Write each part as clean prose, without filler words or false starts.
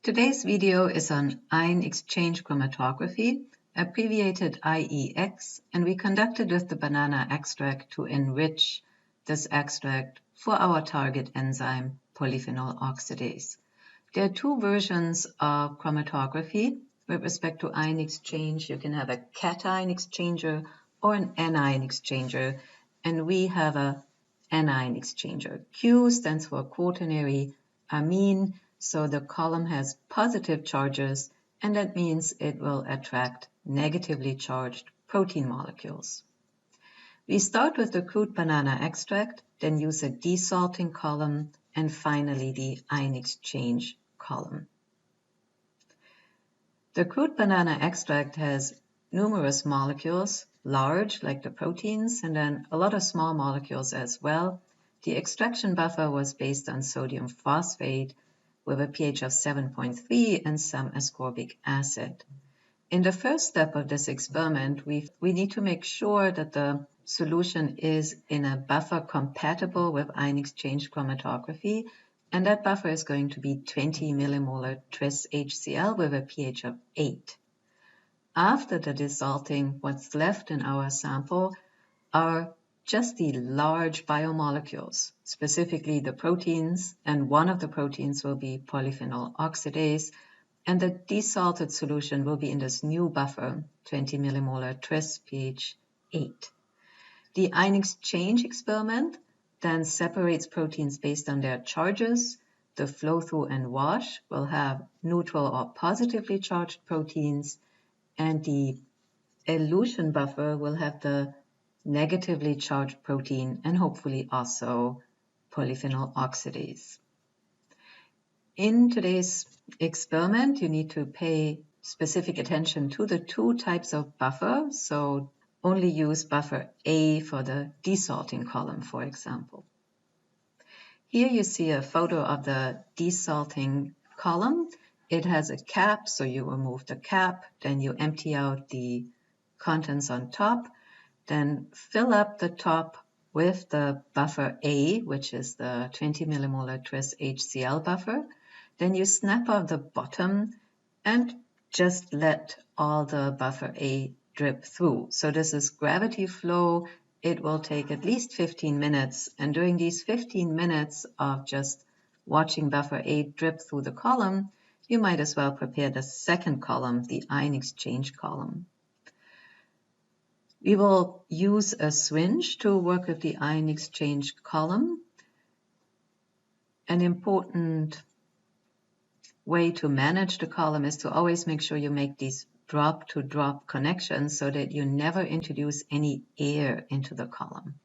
Today's video is on ion exchange chromatography, abbreviated IEX, and we conducted with the banana extract to enrich this extract for our target enzyme, polyphenol oxidase. There are two versions of chromatography with respect to ion exchange. You can have a cation exchanger or an anion exchanger, and we have a anion exchanger. Q stands for quaternary amine, so the column has positive charges, and that means it will attract negatively charged protein molecules. We start with the crude banana extract, then use a desalting column, and finally the ion exchange column. The crude banana extract has numerous molecules, large like the proteins, and then a lot of small molecules as well. The extraction buffer was based on sodium phosphate with a pH of 7.3 and some ascorbic acid. In the first step of this experiment, we need to make sure that the solution is in a buffer compatible with ion exchange chromatography, and that buffer is going to be 20 millimolar tris HCl with a pH of 8. After the desalting, what's left in our sample are just the large biomolecules, specifically the proteins, and one of the proteins will be polyphenol oxidase, and the desalted solution will be in this new buffer, 20 millimolar tris pH 8. The ion exchange experiment then separates proteins based on their charges. The flow-through and wash will have neutral or positively charged proteins, and the elution buffer will have the negatively charged protein and hopefully also polyphenol oxidase. In today's experiment, you need to pay specific attention to the two types of buffer, so only use buffer A for the desalting column, for example. Here you see a photo of the desalting column. It has a cap, so you remove the cap, then you empty out the contents on top, then fill up the top with the buffer A, which is the 20 millimolar tris HCl buffer. Then you snap off the bottom and just let all the buffer A drip through. So this is gravity flow. It will take at least 15 minutes. And during these 15 minutes of just watching buffer A drip through the column, you might as well prepare the second column, the ion exchange column. We will use a syringe to work with the ion exchange column. An important way to manage the column is to always make sure you make these drop-to-drop connections so that you never introduce any air into the column.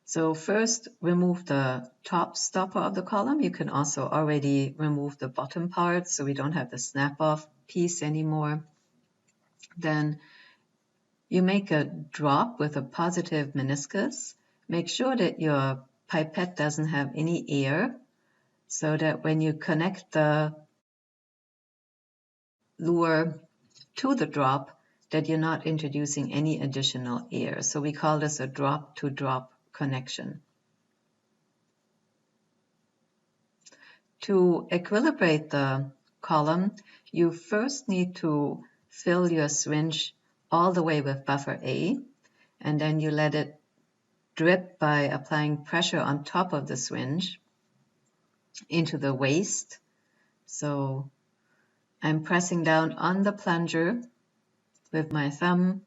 So first, remove the top stopper of the column. You can also already remove the bottom part so we don't have the snap-off piece anymore. Then you make a drop with a positive meniscus. Make sure that your pipette doesn't have any air, so that when you connect the lure to the drop, that you're not introducing any additional air. So we call this a drop-to-drop connection. To equilibrate the column, you first need to fill your syringe all the way with buffer A, and then you let it drip by applying pressure on top of the syringe into the waste. So I'm pressing down on the plunger with my thumb,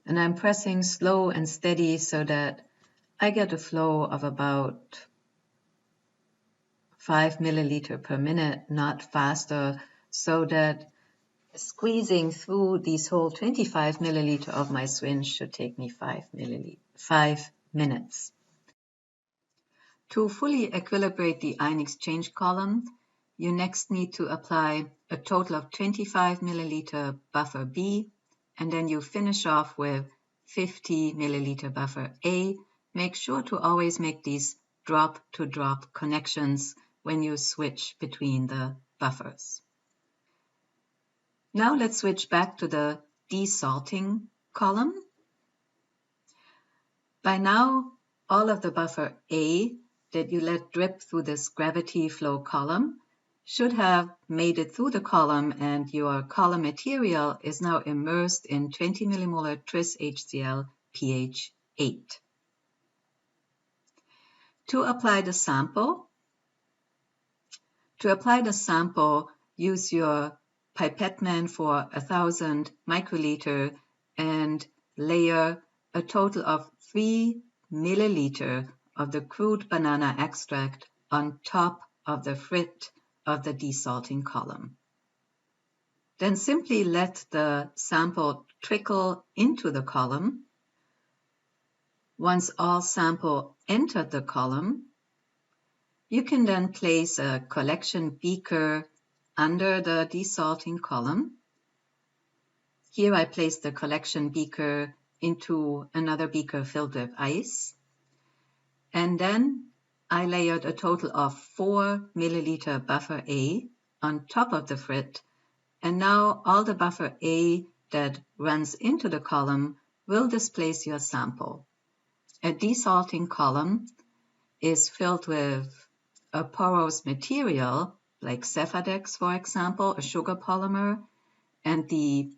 and I'm pressing slow and steady so that I get a flow of about 5 milliliter per minute, not faster, so that squeezing through these whole 25 milliliter of my syringe should take me 5 minutes. To fully equilibrate the ion exchange column, you next need to apply a total of 25 milliliter buffer B, and then you finish off with 50 milliliter buffer A. Make sure to always make these drop-to-drop connections when you switch between the buffers. Now let's switch back to the desalting column. By now, all of the buffer A that you let drip through this gravity flow column should have made it through the column, and your column material is now immersed in 20 millimolar tris HCl pH 8. To apply the sample, use your pipette man for 1,000 microliter and layer a total of 3 milliliter of the crude banana extract on top of the frit of the desalting column. Then simply let the sample trickle into the column. Once all sample entered the column, you can then place a collection beaker under the desalting column. Here I place the collection beaker into another beaker filled with ice. And then I layered a total of 4 milliliter buffer A on top of the frit. And now all the buffer A that runs into the column will displace your sample. A desalting column is filled with a porous material, like Cefadex, for example, a sugar polymer, and the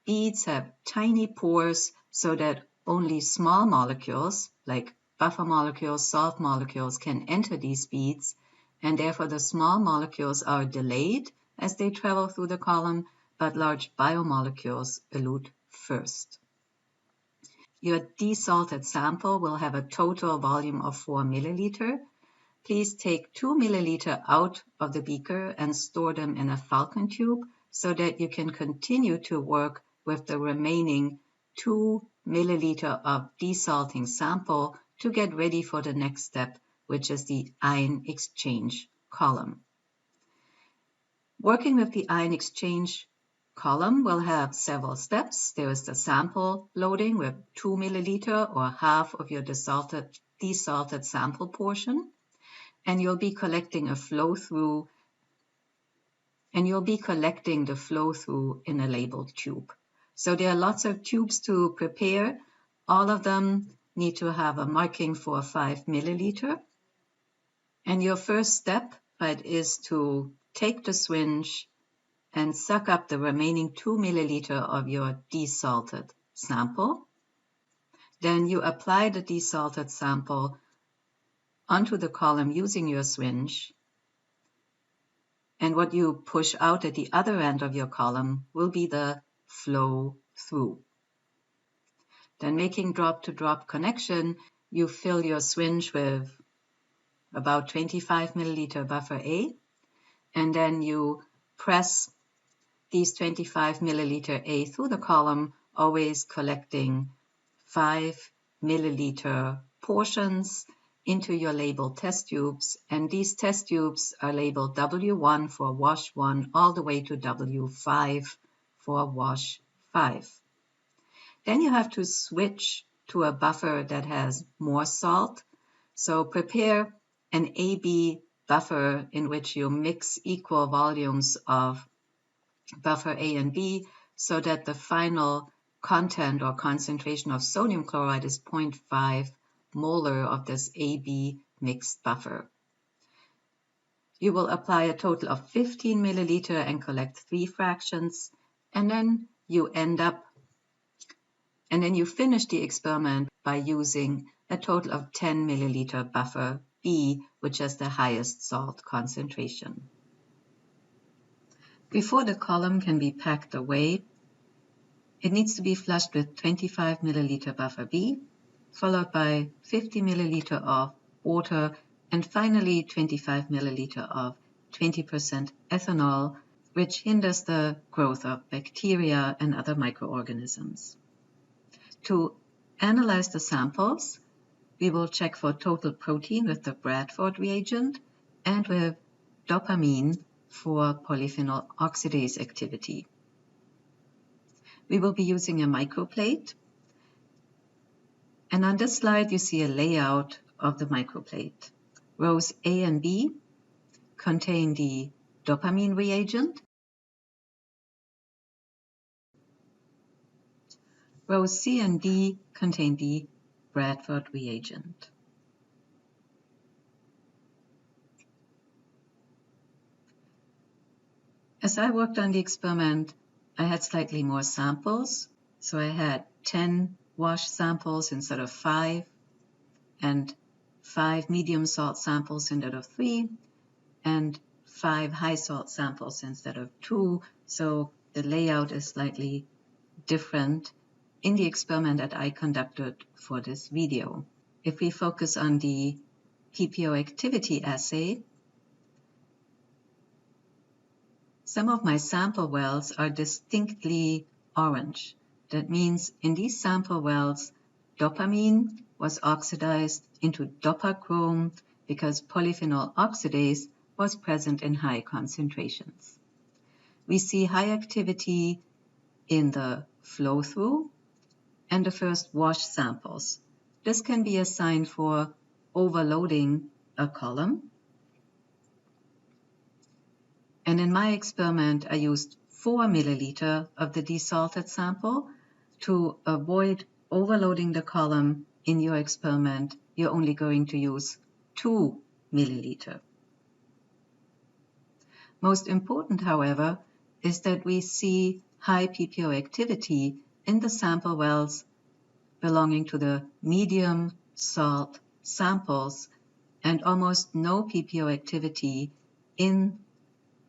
beads have tiny pores so that only small molecules, like buffer molecules, salt molecules, can enter these beads, and therefore the small molecules are delayed as they travel through the column, but large biomolecules elute first. Your desalted sample will have a total volume of 4 milliliter. Please take 2 milliliter out of the beaker and store them in a falcon tube so that you can continue to work with the remaining 2 milliliter of desalting sample to get ready for the next step, which is the ion exchange column. Working with the ion exchange column will have several steps. There is the sample loading with 2 milliliter or half of your desalted sample portion. And you'll be collecting the flow through in a labeled tube. So there are lots of tubes to prepare. All of them need to have a marking for 5 milliliter. And your first step, is to take the syringe and suck up the remaining 2 milliliter of your desalted sample. Then you apply the desalted sample onto the column using your syringe. And what you push out at the other end of your column will be the flow through. Then making drop-to-drop connection, you fill your syringe with about 25 milliliter buffer A, and then you press these 25 milliliter A through the column, always collecting 5 milliliter portions into your labeled test tubes, and these test tubes are labeled W1 for wash 1 all the way to W5 for wash 5. Then you have to switch to a buffer that has more salt. So prepare an AB buffer in which you mix equal volumes of buffer A and B so that the final content or concentration of sodium chloride is 0.5 molar of this AB mixed buffer. You will apply a total of 15 milliliter and collect 3 fractions, and then you finish the experiment by using a total of 10 milliliter buffer B, which has the highest salt concentration. Before the column can be packed away, it needs to be flushed with 25 milliliter buffer B, followed by 50 milliliter of water, and finally 25 milliliter of 20% ethanol, which hinders the growth of bacteria and other microorganisms. To analyze the samples, we will check for total protein with the Bradford reagent and with dopamine for polyphenol oxidase activity. We will be using a microplate, and on this slide you see a layout of the microplate. Rows A and B contain the dopamine reagent. Rows C and D contain the Bradford reagent. As I worked on the experiment, I had slightly more samples. So I had 10 wash samples instead of 5, and 5 medium salt samples instead of 3, and 5 high salt samples instead of 2. So the layout is slightly different in the experiment that I conducted for this video. If we focus on the PPO activity assay, some of my sample wells are distinctly orange. That means in these sample wells, dopamine was oxidized into dopachrome because polyphenol oxidase was present in high concentrations. We see high activity in the flow-through and the first wash samples. This can be a sign for overloading a column. And in my experiment, I used 4 milliliter of the desalted sample. To avoid overloading the column in your experiment, you're only going to use 2 milliliter. Most important, however, is that we see high PPO activity in the sample wells belonging to the medium salt samples and almost no PPO activity in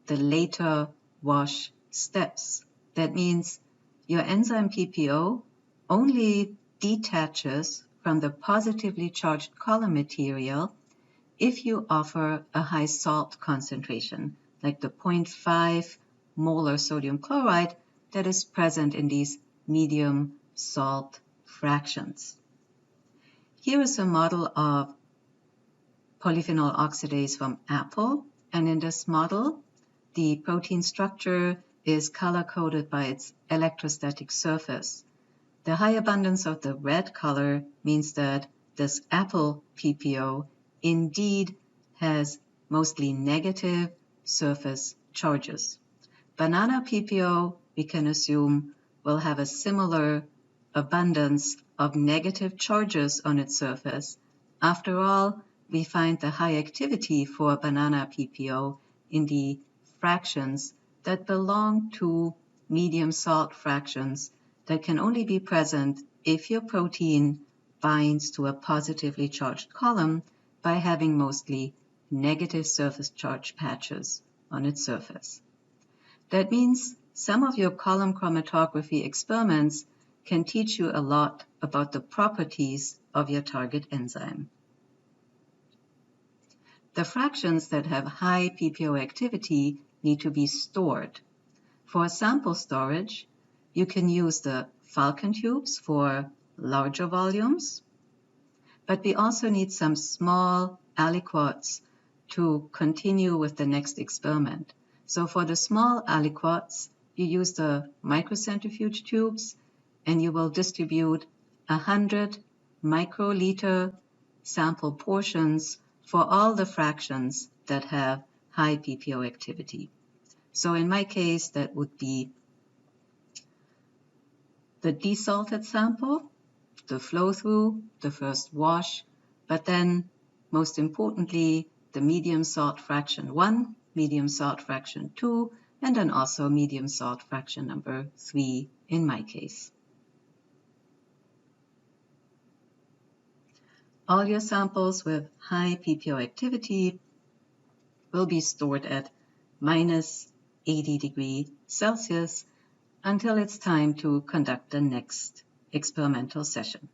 the later wash steps. That means your enzyme PPO only detaches from the positively charged column material if you offer a high salt concentration, like the 0.5 molar sodium chloride that is present in these medium salt fractions. Here is a model of polyphenol oxidase from apple, and in this model, the protein structure is color-coded by its electrostatic surface. The high abundance of the red color means that this apple PPO indeed has mostly negative surface charges. Banana PPO, we can assume, will have a similar abundance of negative charges on its surface. After all, we find the high activity for banana PPO in the fractions that belong to medium salt fractions that can only be present if your protein binds to a positively charged column by having mostly negative surface charge patches on its surface. That means some of your column chromatography experiments can teach you a lot about the properties of your target enzyme. The fractions that have high PPO activity need to be stored. For sample storage, you can use the Falcon tubes for larger volumes, but we also need some small aliquots to continue with the next experiment. So for the small aliquots, you use the microcentrifuge tubes, and you will distribute 100 microliter sample portions for all the fractions that have high PPO activity. So in my case, that would be the desalted sample, the flow-through, the first wash, but then most importantly, the medium salt fraction 1, medium salt fraction 2, and then also medium salt fraction number 3 in my case. All your samples with high PPO activity will be stored at minus 80 degrees Celsius until it's time to conduct the next experimental session.